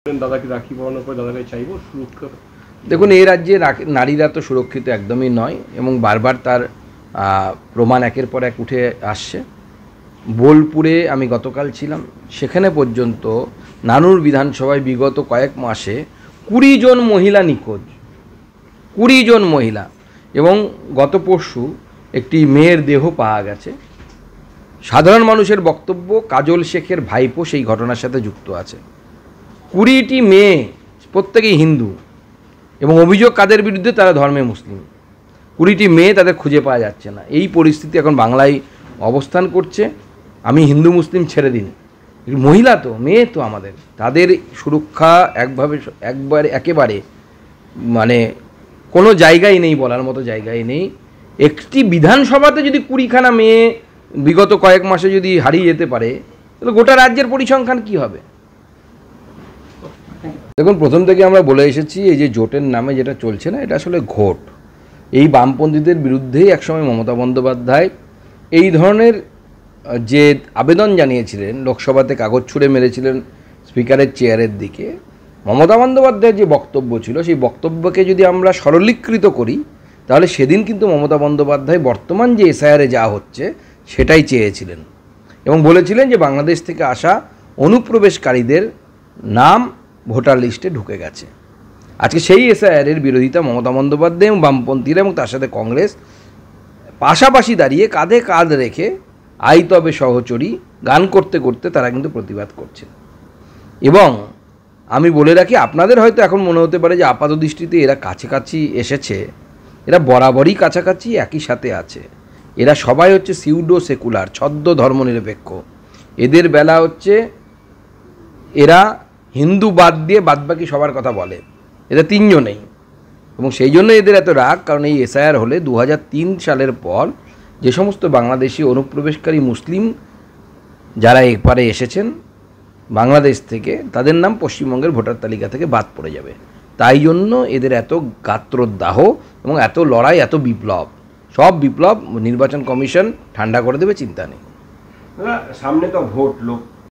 দাদাকে রাখি পরানোর পর দাদাকে চাইবো সুরক্ষা। দেখুন, এই রাজ্যে নারীরা তো সুরক্ষিত একদমই নয় এবং বারবার তার প্রমাণ একের পর এক উঠে আসছে। বোলপুরে আমি গতকাল ছিলাম, সেখানে পর্যন্ত নানুর বিধানসভায় বিগত কয়েক মাসে 20 জন মহিলা নিখোঁজ, 20 জন মহিলা, এবং গত পরশু একটি মেয়ের দেহ পাওয়া গেছে। সাধারণ মানুষের বক্তব্য কাজল শেখের ভাইপো সেই ঘটনার সাথে যুক্ত আছে। 20টি মেয়ে, প্রত্যেকেই হিন্দু, এবং অভিযোগ কাদের বিরুদ্ধে? তারা ধর্মে মুসলিম। 20টি মেয়ে, তাদের খুঁজে পাওয়া যাচ্ছে না। এই পরিস্থিতি এখন বাংলায় অবস্থান করছে। আমি হিন্দু মুসলিম ছেড়ে দিন, মহিলা তো, মেয়ে তো আমাদের, তাদের সুরক্ষা একেবারে মানে কোনো জায়গায় নেই, বলার মতো জায়গায় নেই। একটি বিধানসভাতে যদি 20খানা মেয়ে বিগত কয়েক মাসে যদি হারিয়ে যেতে পারে, তাহলে গোটা রাজ্যের পরিসংখ্যান কী হবে? দেখুন, প্রথম থেকে আমরা বলে এসেছি, এই যে জোটের নামে যেটা চলছে না, এটা আসলে ঘোট। এই বামপন্থীদের বিরুদ্ধেই একসময় মমতা বন্দ্যোপাধ্যায় এই ধরনের যে আবেদন জানিয়েছিলেন, লোকসভাতে কাগজ ছুঁড়ে মেরেছিলেন স্পিকারের চেয়ারের দিকে। মমতা বন্দ্যোপাধ্যায়ের যে বক্তব্য ছিল, সেই বক্তব্যকে যদি আমরা সরলীকৃত করি, তাহলে সেদিন কিন্তু মমতা বন্দ্যোপাধ্যায় বর্তমান যে এসআইআরে যা হচ্ছে সেটাই চেয়েছিলেন, এবং বলেছিলেন যে বাংলাদেশ থেকে আসা অনুপ্রবেশকারীদের নাম ভোটার লিস্টে ঢুকে গেছে। আজকে সেই এসআইআরের বিরোধিতা মমতা বন্দ্যোপাধ্যায় এবং বামপন্থীরা এবং তার সাথে কংগ্রেস পাশাপাশি দাঁড়িয়ে কাঁধে কাঁধ রেখে আই তবে সহচরী গান করতে করতে তারা কিন্তু প্রতিবাদ করছে। এবং আমি বলে রাখি, আপনাদের হয়তো এখন মনে হতে পারে যে আপাত দৃষ্টিতে এরা কাছাকাছি এসেছে, এরা বরাবরই কাছাকাছি একই সাথে আছে। এরা সবাই হচ্ছে সিউডো সেকুলার, ছদ্ম ধর্মনিরপেক্ষ। এদের বেলা হচ্ছে এরা হিন্দু বাদ দিয়ে বাদবাকি সবার কথা বলে, এরা তিনজনেই। এবং সেই জন্য এদের এত রাগ, কারণ এই এসআইআর হলে 2003 সালের পর যে সমস্ত বাংলাদেশি অনুপ্রবেশকারী মুসলিম যারা এপারে এসেছেন বাংলাদেশ থেকে, তাদের নাম পশ্চিমবঙ্গের ভোটার তালিকা থেকে বাদ পড়ে যাবে। তাই জন্য এদের এত গাত্রদাহ এবং এত লড়াই, এত বিপ্লব। সব বিপ্লব নির্বাচন কমিশন ঠান্ডা করে দেবে, চিন্তা নেই। সামনে তো ভোট, লোক